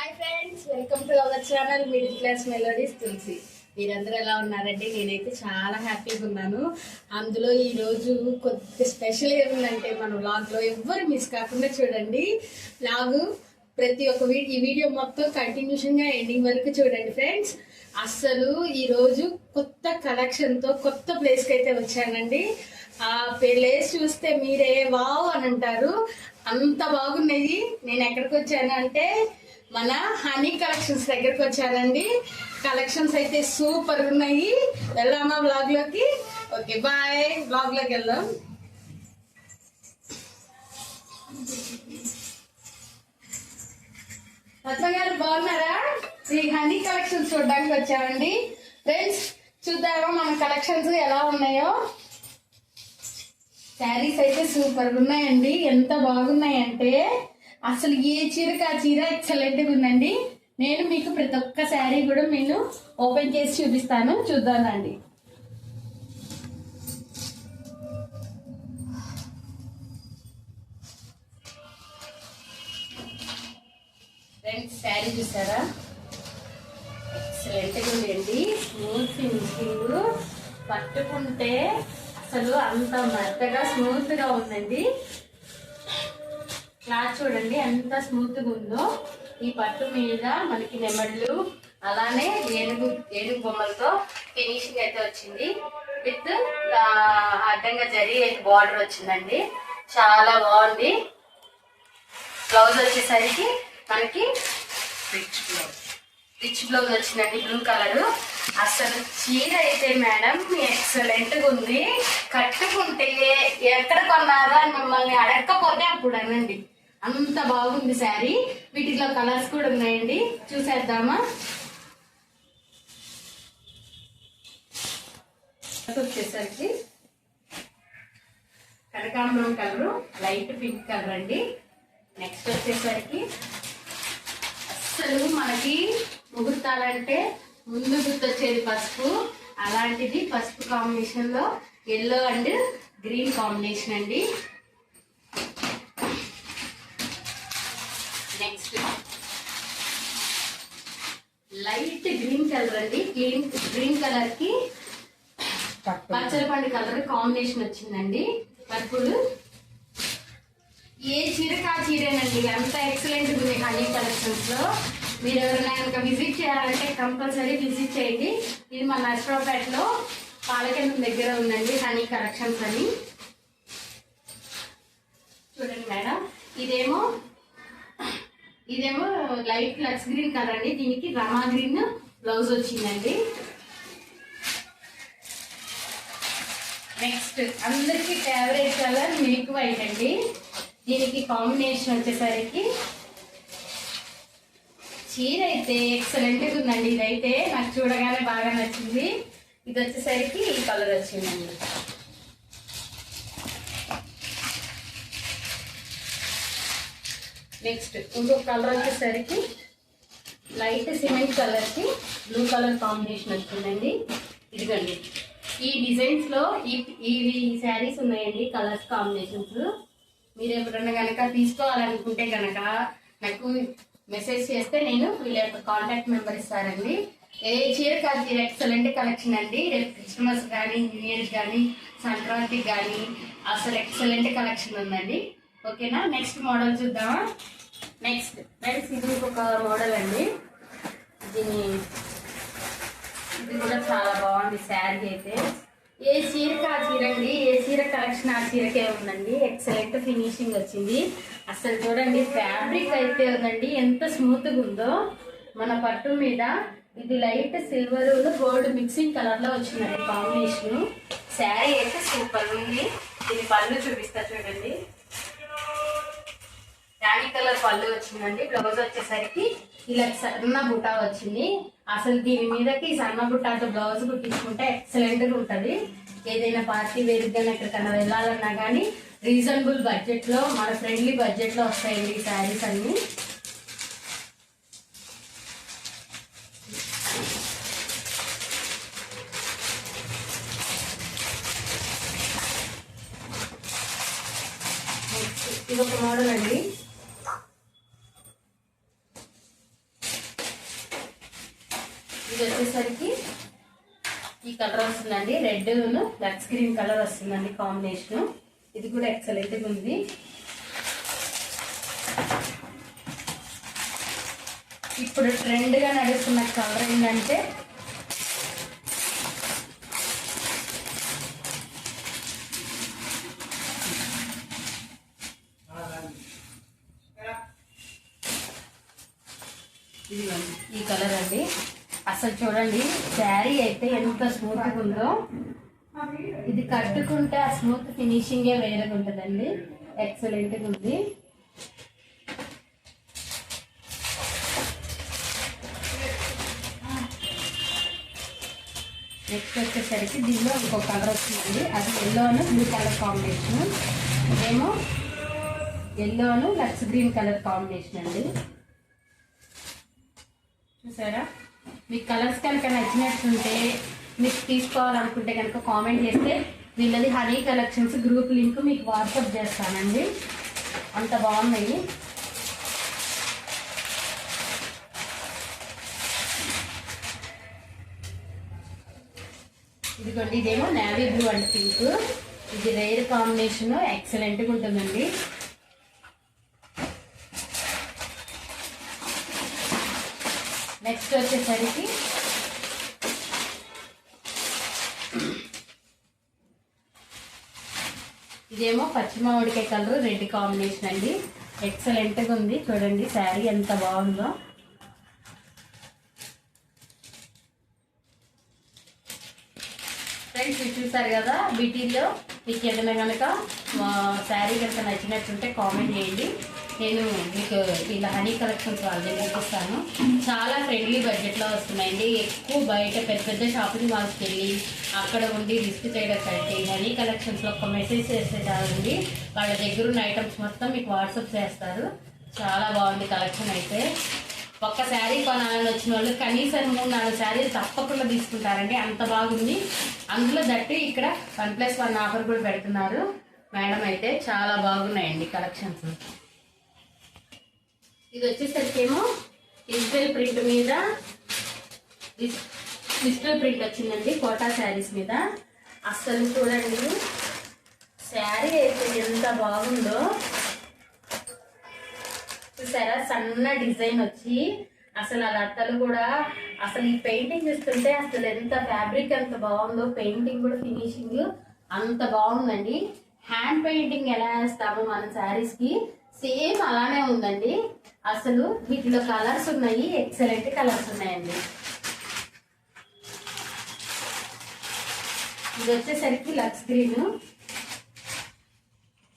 Hi friends, welcome to our channel middle class melodies Tulasi. మీరందరూ ఎలా ఉన్నారంటే నేనైతే చాలా హ్యాపీగా ఉన్నాను. అందులో ఈరోజు కొద్ది స్పెషల్ ఏముందంటే మన వ్లాగ్లో ఎవ్వరు మిస్ కాకుండా చూడండి. వ్లాగ్ ప్రతి ఒక్క ఈ వీడియో మొత్తం కంటిన్యూషన్గా ఎండింగ్ వరకు చూడండి ఫ్రెండ్స్. అస్సలు ఈరోజు కొత్త కలెక్షన్తో కొత్త ప్లేస్కి అయితే వచ్చానండి. ఆ ప్లేస్ చూస్తే మీరే వావ్ అని అంటారు, అంత బాగున్నాయి. నేను ఎక్కడికి వచ్చాను అంటే మన హనీ కలెక్షన్స్ దగ్గరకు వచ్చానండి. కలెక్షన్స్ అయితే సూపర్ ఉన్నాయి. వెళ్దామా బ్లాగ్ లోకి? ఓకే బాయ్, బ్లాగ్ లోకి వెళ్దాం. పద్మ గారు బాగున్నారా? ఈ హనీ కలెక్షన్స్ చూడడానికి వచ్చామండి ఫ్రెండ్స్. చూద్దామా మన కలెక్షన్స్ ఎలా ఉన్నాయో. శారీస్ అయితే సూపర్ ఉన్నాయండి. ఎంత బాగున్నాయంటే అసలు ఏ చీరకు ఆ చీర ఎక్సలెంట్గా ఉందండి. నేను మీకు ప్రతి ఒక్క శారీ కూడా నేను ఓపెన్ చేసి చూపిస్తాను, చూద్దానండి. ఫ్రెండ్స్ శారీ చూసారా? ఎక్సలెంట్గా ఉందండి. స్మూత్ ఫినిషింగ్, పట్టుకుంటే అసలు అంత మెత్తగా స్మూత్గా ఉందండి. క్లాత్ చూడండి ఎంత స్మూత్గా ఉందో. ఈ పట్టు మీద మనకి నెమళ్ళు అలానే ఏనుగు బొమ్మలతో ఫినిషింగ్ అయితే వచ్చింది. విత్ అడ్డంగా జరీ బార్డర్ వచ్చిందండి, చాలా బాగుంది. బ్లౌజ్ వచ్చేసరికి మనకి రిచ్ బ్లౌజ్ వచ్చిందండి, బ్లూ కలర్. అసలు చీర అయితే మేడం ఎక్సలెంట్గా ఉంది. కట్టుకుంటే ఎక్కడ కొన్నారో అని మిమ్మల్ని అడగకపోతే అప్పుడు అనండి, అంత బాగుంది శారీ. వీటిలో కలర్స్ కూడా ఉన్నాయండి, చూసేద్దామా? వచ్చేసరికి కనకాంబరం కలరు, లైట్ పింక్ కలర్ అండి. నెక్స్ట్ వచ్చేసరికి అస్సలు మనకి ముహూర్తాలంటే ముందు గుర్తొచ్చేది పసుపు. అలాంటిది పసుపు కాంబినేషన్ లో ఎల్లో అండ్ గ్రీన్ కాంబినేషన్ అండి. నెక్స్ట్ లైట్ గ్రీన్ కలర్ అండి. గ్రీన్ కలర్ కి పచ్చలపండు కలర్ కాంబినేషన్ వచ్చిందండి. పర్పుల్. ఏ చీరకు ఆ చీరేనండి, అంత ఎక్సలెంట్ ఉంది హనీ కలెక్షన్స్ లో. మీరు ఎవరైనా కనుక విజిట్ చేయాలంటే కంపల్సరీ విజిట్ చేయండి. ఇది మన నర్సరావుపేటలో పాలకేంద్రం దగ్గర ఉందండి హనీ కలెక్షన్స్ అని. చూడండి మేడం, ఇదేమో లైట్ లక్స్ గ్రీన్ కలర్ అండి. దీనికి రమా గ్రీన్ బ్లౌజ్ వచ్చిందండి. నెక్స్ట్ అందరికి ఫేవరెట్ కలర్ మిల్క్ వైట్ అండి. దీనికి కాంబినేషన్ వచ్చేసరికి చీర అయితే ఎక్సలెంట్గా ఉందండి. ఇదైతే నాకు చూడగానే బాగా నచ్చింది. ఇది వచ్చేసరికి ఈ కలర్ వచ్చిందండి. నెక్స్ట్ ఇంకొక కలర్ వచ్చేసరికి లైట్ సిమెంట్ కలర్ కి బ్లూ కలర్ కాంబినేషన్ వచ్చిందండి. ఇదిగండి ఈ డిజైన్స్ లో ఇవి శారీస్ ఉన్నాయండి, కలర్స్ కాంబినేషన్స్. మీరు ఎవరన్నా కనుక తీసుకోవాలనుకుంటే కనుక నాకు మెసేజ్ చేస్తే నేను వీళ్ళ యొక్క కాంటాక్ట్ నెంబర్ ఇస్తారండి. ఏ చీర కాదు చీర ఎక్సలెంట్ కలెక్షన్ అండి. రేపు క్రిస్మస్ కానీ, న్యూ ఇయర్ కానీ, సంక్రాంతికి కానీ అసలు ఎక్సలెంట్ కలెక్షన్ ఉందండి. ఓకేనా? నెక్స్ట్ మోడల్ చూద్దామా? నెక్స్ట్ ఫ్రెండ్స్ ఇది ఇంకొక మోడల్ అండి. ఇది కూడా చాలా బాగుంది శారీ అయితే. ఏ చీరకు ఆ చీర అండి, ఏ చీర కలెక్షన్ ఆ చీరకే ఉందండి. ఎక్సలెంట్ ఫినిషింగ్ వచ్చింది. అసలు చూడండి ఫ్యాబ్రిక్ అయితే ఉందండి ఎంత స్మూత్గా ఉందో. మన పట్టు మీద ఇది light silver gold mixing colour లో వచ్చిందండి కాంబినేషన్. శారీ అయితే సూపర్ ఉంది. దీని పళ్ళు చూపిస్తా చూడండి. రాణి కలర్ పళ్ళు వచ్చిందండి. బ్లౌజ్ వచ్చేసరికి ఇలా సన్న బుటా వచ్చింది. అసలు దీని మీదకి సన్న బుట్టాతో బ్లౌజ్ కుట్టించుకుంటే ఎక్సలెంట్గా ఉంటుంది. ఏదైనా పార్టీ వేరుగా ఎక్కడికన్నా వెళ్ళాలన్నా కానీ రీజనబుల్ బడ్జెట్ లో, మన ఫ్రెండ్లీ బడ్జెట్ లో వస్తాయండి ఈ శారీస్ అన్ని. ఇది ఒక మోడల్ అండి. ఇది వచ్చేసరికి ఈ కలర్ వస్తుందండి, రెడ్ లక్స్ గ్రీన్ కలర్ వస్తుందండి కాంబినేషన్. ఇది కూడా ఎక్సలెంట్గా ఉంది. ఇప్పుడు ట్రెండ్గా నడుస్తున్న కలర్ ఏంటంటే ఈ కలర్ అండి. అసలు చూడండి శారీ అయితే ఎంత స్మూత్గా ఉందో, ఇది కట్టుకుంటే ఆ స్మూత్ ఫినిషింగే వేరేగా ఉంటుందండి. ఎక్సలెంట్గా ఉంది. నెక్స్ట్ వచ్చేసరికి దీనిలో ఇంకో కలర్ వస్తుందండి, అది ఎల్లోను బ్లూ కలర్ కాంబినేషన్. ఇదేమో ఎల్లోను లక్స్ గ్రీన్ కలర్ కాంబినేషన్ అండి. చూసారా? మీకు కలర్స్ కనుక నచ్చినట్టుంటే మీకు తీసుకోవాలనుకుంటే కనుక కామెంట్ చేస్తే వీళ్ళది హనీ కలెక్షన్స్ గ్రూప్ లింక్ మీకు వాట్సాప్ చేస్తానండి. అంత బాగున్నాయి. ఇదిగోండి, ఇదేమో నేవీ బ్లూ అండ్ పింక్. ఇది రేర్ కాంబినేషన్, ఎక్సలెంట్గా ఉంటుందండి. నెక్స్ట్ వచ్చేసరికి ఇదేమో పచ్చిమామిడికాయ కలర్ రెడ్ కాంబినేషన్ అండి. ఎక్సలెంట్గా ఉంది. చూడండి శారీ ఎంత బాగుందో. ఫ్రెండ్స్ చూసారు కదా, వీటిల్లో మీకు ఏదైనా కనుక శారీ కనుక నచ్చినట్టుంటే కామెంట్ చేయండి. నేను మీకు ఇలా హనీ కలెక్షన్స్ వాళ్ళని చూపిస్తాను. చాలా ఫ్రెండ్లీ బడ్జెట్లో వస్తున్నాయండి. ఎక్కువ బయట పెద్ద పెద్ద షాపింగ్ మాల్స్కి వెళ్ళి అక్కడ ఉండి రిస్క్ చేయడం కంటే హనీ కలెక్షన్స్లో ఒక మెసేజ్ చేస్తే చాలండి, వాళ్ళ దగ్గర ఉన్న ఐటమ్స్ మొత్తం మీకు వాట్సాప్ చేస్తారు. చాలా బాగుంది కలెక్షన్ అయితే. ఒక్క శారీ కొనాలని వచ్చిన వాళ్ళు కనీసం 3-4 శారీలు తప్పకుండా తీసుకుంటారండి, అంత బాగుంది. అందులో దట్టి ఇక్కడ 1+1 ఆఫర్ కూడా పెడుతున్నారు మేడం. అయితే చాలా బాగున్నాయండి కలెక్షన్స్. ఇది వచ్చేసరికి ఏమో డిజిటల్ ప్రింట్ మీద డిజిటల్ ప్రింట్ వచ్చిందండి కోటా శారీస్ మీద. అస్సలు చూడండి శారీ అయితే ఎంత బాగుందో. చూసారా? సన్న డిజైన్ వచ్చి అసలు ఆ లతలు కూడా అసలు ఈ పెయింటింగ్ చూస్తుంటే అసలు ఎంత ఫ్యాబ్రిక్ ఎంత బాగుందో, పెయింటింగ్ కూడా ఫినిషింగ్ అంత బాగుందండి. హ్యాండ్ పెయింటింగ్ ఎలా వేస్తామో మన శారీస్ కి సేమ్ అలానే ఉందండి. అసలు వీటిలో కలర్స్ ఉన్నాయి, ఎక్సలెంట్ కలర్స్ ఉన్నాయండి. ఇది వచ్చేసరికి లక్స్ గ్రీన్.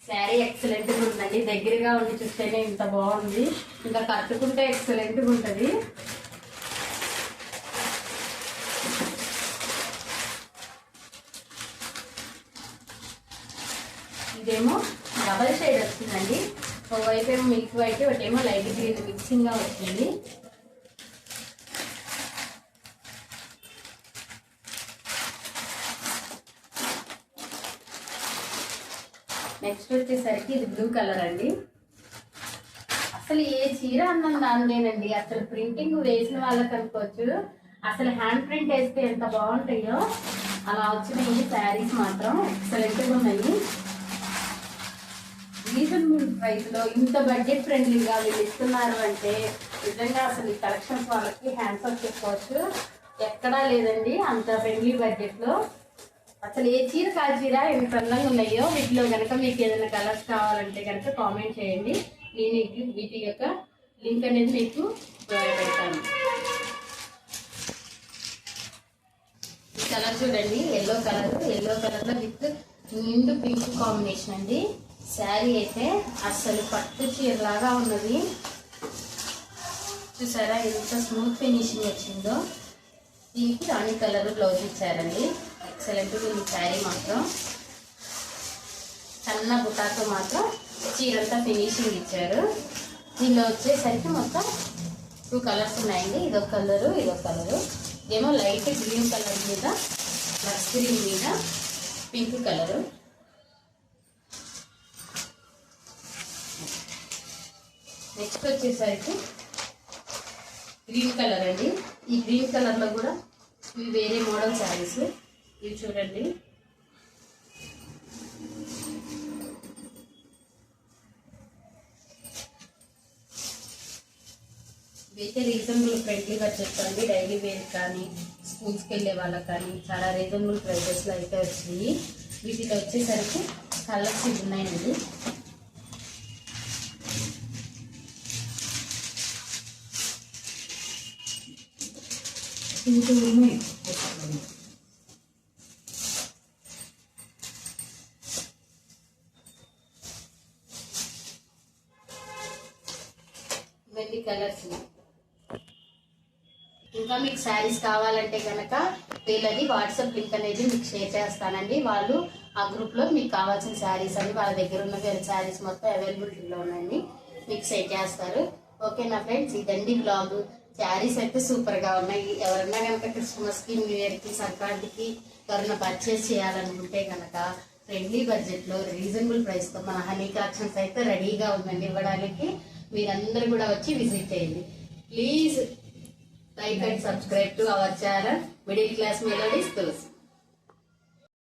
శారీ ఎక్సలెంట్గా ఉందండి. దగ్గరగా ఉండి చూస్తేనే ఇంత బాగుంది, ఇంకా కట్టుకుంటే ఎక్సలెంట్గా ఉంటుంది. ఇదేమో డబల్ షేడ్ వచ్చిందండి. ఒకవైపు ఏమో మిల్క్ వైట్, ఒకటేమో లైట్ గ్రీన్ మిక్సింగ్గా వచ్చింది. నెక్స్ట్ వచ్చేసరికి ఇది బ్లూ కలర్ అండి. అసలు ఏ చీర అన్నం దానిదేనండి. అసలు ప్రింటింగ్ వేసిన వాళ్ళకి అనుకోవచ్చు, అసలు హ్యాండ్ ప్రింట్ వేస్తే ఎంత బాగుంటాయో అలా వచ్చినాయి శారీస్ మాత్రం ఎక్సలెంట్గా ఉన్నాయి. రీజనబుల్ ప్రైస్ లో ఇంత బడ్జెట్ ఫ్రెండ్లీగా వీళ్ళు ఇస్తున్నారు అంటే నిజంగా అసలు ఈ కలెక్షన్స్ వాళ్ళకి హ్యాండ్స్ ఆఫ్ చెప్పుకోవచ్చు. ఎక్కడా లేదండి అంత ఫ్రెండ్లీ బడ్జెట్ లో. అసలు ఏ చీర కాదు చీర ఎంత అందంగా ఉన్నాయో. వీటిలో కనుక మీకు ఏదైనా కలర్స్ కావాలంటే కనుక కామెంట్ చేయండి, నేను వీటి యొక్క లింక్ అనేది మీకు పెడతాను. ఈ కలర్ చూడండి, ఎల్లో కలర్ లో విత్ నిండు పింక్ కాంబినేషన్ అండి. శారీ అయితే అసలు పట్టు చీరలాగా ఉన్నది. చూసారా ఎంత స్మూత్ ఫినిషింగ్ వచ్చిందో. దీనికి రాణి కలర్ బ్లౌజ్ ఇచ్చారండి. ఎక్సలెంట్గా ఉంది శారీ మాత్రం. సన్న బుటాతో మాత్రం చీరంతా ఫినిషింగ్ ఇచ్చారు. దీనిలో వచ్చేసరికి మొత్తం 2 కలర్స్ ఉన్నాయండి. ఇదొక కలరు, ఇదొక కలరు. ఇదేమో లైట్ గ్రీన్ కలర్ మీద లక్స్ గ్రీన్ మీద పింక్ కలరు. నెక్స్ట్ వచ్చేసరికి గ్రీన్ కలర్ అండి. ఈ గ్రీన్ కలర్ లో కూడా ఇవి వేరే మోడల్ శారీస్. ఇవి చూడండి, ఇవైతే రీజనబుల్ ఫ్రెండ్లీగా చెప్పండి. డైలీ వేర్ కానీ స్కూల్స్కి వెళ్ళే వాళ్ళకి కానీ చాలా రీజనబుల్ ప్రైజెస్లో అయితే వచ్చినాయి. వీటిలో వచ్చేసరికి కలర్స్ ఇవి ఉన్నాయండి. ఇవన్నీ కలర్స్. ఇంకా మీకు శారీస్ కావాలంటే కనుక వీళ్ళది వాట్సాప్ లింక్ అనేది మీకు షేర్ చేస్తానండి. వాళ్ళు ఆ గ్రూప్లో మీకు కావాల్సిన శారీస్ అని వాళ్ళ దగ్గర ఉన్న వేరే శారీస్ మొత్తం అవైలబిలిటీలో ఉన్నాయండి, మీకు షేర్ చేస్తారు. ఓకేనా ఫ్రెండ్స్, ఇదండి బ్లాగ్. శారీస్ అయితే సూపర్గా ఉన్నాయి. ఎవరన్నా కనుక క్రిస్మస్కి, న్యూ ఇయర్కి, సంక్రాంతికి ఎవరైనా పర్చేస్ చేయాలనుకుంటే కనుక ఫ్రెండ్లీ బడ్జెట్లో రీజనబుల్ ప్రైస్తో మన హనీ కలెక్షన్స్ అయితే రెడీగా ఉందండి ఇవ్వడానికి. మీరందరూ కూడా వచ్చి విజిట్ చేయండి. Please like and subscribe to our channel Middle Class Melodies Tulsi.